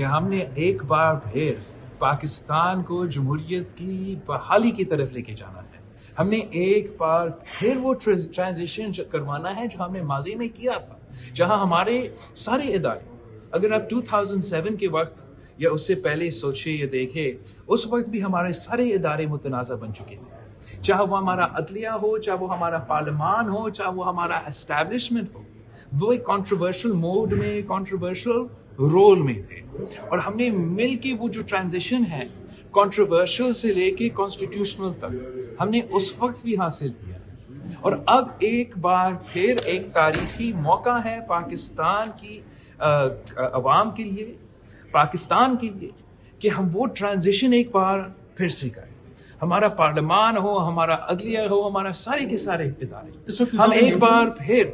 کہ ہم نے ایک بار پھر پاکستان کو جمہوریت کی بحالی کی طرف لے کے جانا ہے. ہم نے ایک بار پھر وہ ٹرانزیشن کروانا ہے جو ہم نے ماضی میں کیا تھا, جہاں ہمارے سارے ادارے, اگر آپ 2007 کے وقت یا اس سے پہلے سوچے یا دیکھیں, اس وقت بھی ہمارے سارے ادارے متنازع بن چکے تھے. چاہے وہ ہمارا عدلیہ ہو, چاہے وہ ہمارا پارلیمان ہو, چاہے وہ ہمارا اسٹیبلشمنٹ ہو, وہ ایک کنٹروورشل موڈ میں, کنٹروورشل رول میں تھے. اور ہم نے مل کے وہ جو ٹرانزیشن ہے کنٹروورشل سے لے کے کانسٹیٹیوشنل تک, ہم نے اس وقت بھی حاصل کیا. اور اب ایک بار پھر ایک تاریخی موقع ہے پاکستان کی عوام کے لیے, پاکستان کے لیے, کہ ہم وہ ٹرانزیشن ایک بار پھر سے کریں. ہمارا پارلیمان ہو, ہمارا عدلیہ ہو, ہمارا سارے کے سارے ادارے, ہم ایک بار پھر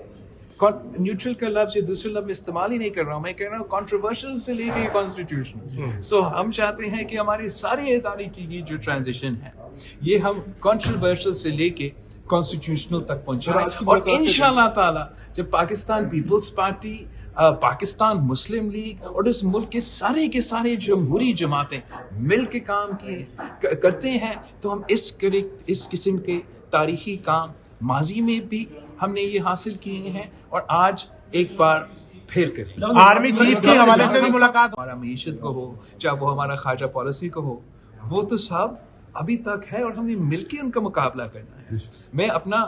نیوٹرل کا لفظ یا دوسرے لفظ استعمال ہی نہیں کر رہا ہوں, میں کہہ رہا ہوں کنٹروورشل سے لے کے کانسٹیٹیوشن. سو ہم چاہتے ہیں کہ ہمارے سارے ادارے کی یہ جو ٹرانزیشن ہے یہ ہم کنٹروورشل سے لے کے کانسٹیٹیوشنل تک پہنچائیں. اور انشاءاللہ تعالی جب پاکستان پیپلز پارٹی, پاکستان مسلم لیگ اور اس ملک کے سارے جمہوری جماعتیں مل کے کام کرتے ہیں, تو ہم اس قسم کے تاریخی کام ماضی میں بھی ہم نے یہ حاصل کیے ہیں اور آج ایک بار پھر کریں. آرمی چیف کے حوالے سے بھی ملاقات, ہمارا معیشت کو ہو, چاہے وہ ہمارا خارجہ پالیسی کو ہو, وہ تو سب ابھی تک ہے اور ہمیں مل کے ان کا مقابلہ کرنا ہے. میں اپنا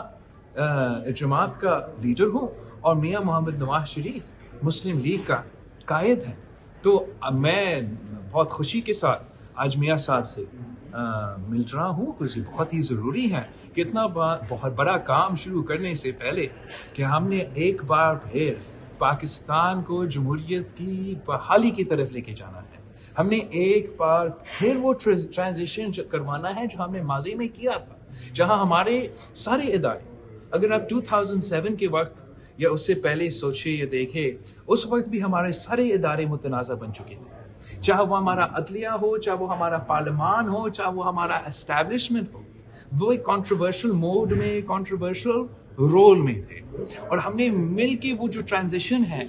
جماعت کا لیڈر ہوں اور میاں محمد نواز شریف مسلم لیگ کا قائد ہے, تو میں بہت خوشی کے ساتھ آج میاں صاحب سے مل رہا ہوں. کچھ بہت ہی ضروری ہے کہ اتنا بہت بڑا کام شروع کرنے سے پہلے کہ ہم نے ایک بار پھر پاکستان کو جمہوریت کی بحالی کی طرف لے کے جانا ہے. ہم نے ایک بار پھر وہ ٹرانزیشن کروانا ہے جو ہم نے ماضی میں کیا تھا, جہاں ہمارے سارے ادارے, اگر آپ 2007 کے وقت یا اس سے پہلے سوچے یا دیکھیں, اس وقت بھی ہمارے سارے ادارے متنازع بن چکے تھے. چاہے وہ ہمارا عدلیہ ہو, چاہے وہ ہمارا پارلیمان ہو, چاہے وہ ہمارا اسٹیبلشمنٹ ہو, وہ ایک کنٹروورشل موڈ میں, کنٹروورشل رول میں تھے. اور ہم نے مل کے وہ جو ٹرانزیشن ہے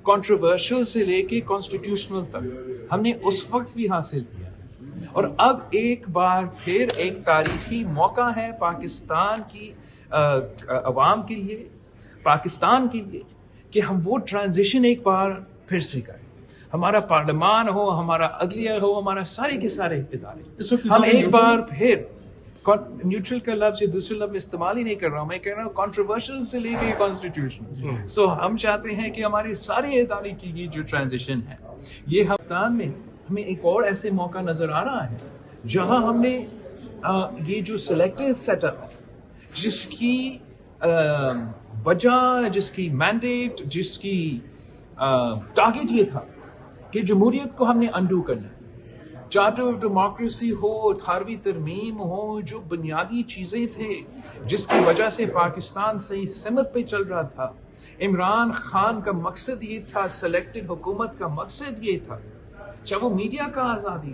کنٹروورشل سے لے کے کانسٹیٹیوشنل تک, ہم نے اس وقت بھی حاصل کیا. اور اب ایک بار پھر ایک تاریخی موقع ہے پاکستان کی عوام کے لیے, پاکستان کے لیے, کہ ہم وہ ٹرانزیشن ایک بار پھر سے کریں. ہمارا پارلیمان ہو, ہمارا عدلیہ ہو, ہمارا سارے کے سارے ادارے, ہم ایک بار پھر نیوٹرل کا لفظ یا دوسرے لفظ استعمال ہی نہیں کر رہا ہوں, میں کہہ رہا ہوں کنٹروورشل سے لے کے کانسٹیٹیوشن. سو ہم چاہتے ہیں کہ ہمارے سارے ادارے کی یہ جو ٹرانزیشن ہے, یہ ہفتان میں ہمیں ایک اور ایسے موقع نظر آ رہا ہے جہاں ہم نے یہ جو سلیکٹیو سیٹ اپ ہے, جس کی وجہ, جس کی مینڈیٹ, جس کی ٹارگیٹ یہ تھا کہ جمہوریت کو ہم نے انڈو کرنا ہے. چارٹر آف ڈیموکریسی ہو, 18ویں ترمیم ہو, جو بنیادی چیزیں تھے جس کی وجہ سے پاکستان صحیح سمت پہ چل رہا تھا. عمران خان کا مقصد یہ تھا, سلیکٹڈ حکومت کا مقصد یہ تھا, چاہے وہ میڈیا کا آزادی,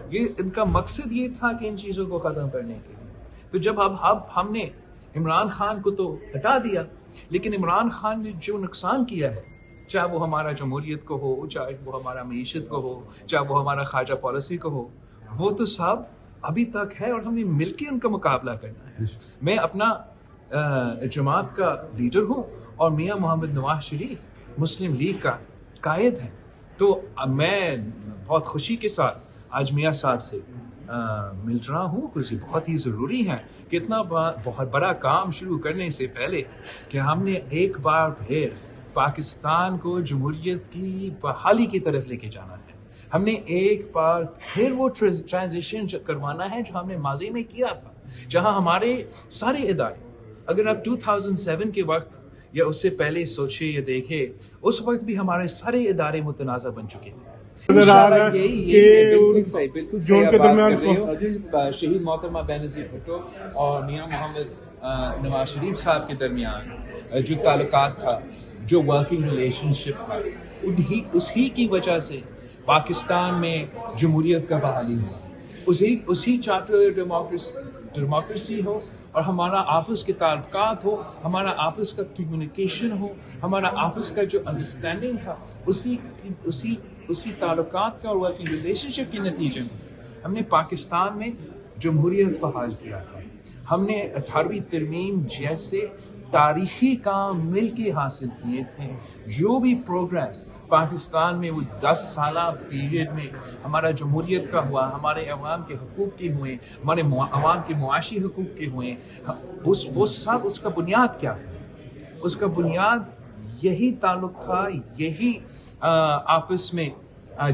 یہ ان کا مقصد یہ تھا کہ ان چیزوں کو ختم کرنے کے لیے. تو جب اب ہم نے عمران خان کو تو ہٹا دیا, لیکن عمران خان نے جو نقصان کیا ہے, چاہے وہ ہمارا جمہوریت کو ہو, چاہے وہ ہمارا معیشت کو ہو, چاہے وہ ہمارا خارجہ پالیسی کو ہو, وہ تو سب ابھی تک ہے اور ہمیں مل کے ان کا مقابلہ کرنا ہے. میں اپنا جماعت کا لیڈر ہوں اور میاں محمد نواز شریف مسلم لیگ کا قائد ہے, تو میں بہت خوشی کے ساتھ آج میاں صاحب سے مل رہا ہوں. کچھ بہت ہی ضروری ہے کہ اتنا بہت بڑا کام شروع کرنے سے پہلے کہ ہم نے ایک بار پھر پاکستان کو جمہوریت کی بحالی کی طرف لے کے جانا ہے. ہم نے ایک بار پھر وہ ٹرانزیشن کروانا ہے جو ہم نے ماضی میں کیا تھا, جہاں ہمارے سارے ادارے, اگر آپ 2007 کے وقت یا اس سے پہلے سوچے یا دیکھیں, اس وقت بھی ہمارے سارے ادارے متنازع بن چکے تھے. شہید محترمہ بینظیر بھٹو اور میاں محمد نواز شریف صاحب کے درمیان جو تعلقات تھا, جو ورکنگ ریلیشن شپ تھا, اسی کی وجہ سے پاکستان میں جمہوریت کا بحالی ہوا. اسی چارٹر ڈیموکریسی ہو اور ہمارا آپس کے تعلقات ہو, ہمارا آپس کا کمیونیکیشن ہو, ہمارا آپس کا جو انڈرسٹینڈنگ تھا, اسی تعلقات کا اور ورکنگ ریلیشنشپ کے نتیجے میں ہم نے پاکستان میں جمہوریت بحال کیا تھا. ہم نے 18ویں ترمیم جیسے تاریخی کام مل کے حاصل کیے تھے. جو بھی پروگریس پاکستان میں وہ 10 سالہ پیریڈ میں ہمارا جمہوریت کا ہوا, ہمارے عوام کے حقوق کے ہوئے, ہمارے عوام کے معاشی حقوق کے ہوئے, وہ سب اس کا بنیاد کیا ہے؟ اس کا بنیاد یہی تعلق تھا, یہی آپس میں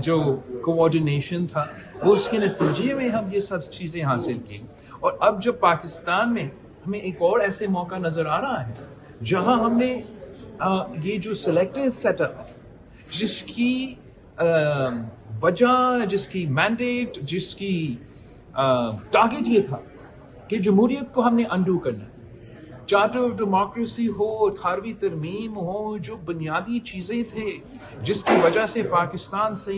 جو کوآرڈینیشن تھا, وہ اس کے نتیجے میں ہم یہ سب چیزیں حاصل کی. اور اب جب پاکستان میں ہمیں ایک اور ایسے موقع نظر آ رہا ہے جہاں ہم نے یہ جو سلیکٹیو سیٹ اپ جس کی وجہ, جس کی مینڈیٹ, جس کی ٹارگیٹ یہ تھا کہ جمہوریت کو ہم نے انڈو کرنا ہے. چارٹر آف ڈیموکریسی ہو, 18ویں ترمیم ہو, جو بنیادی چیزیں تھے جس کی وجہ سے پاکستان سے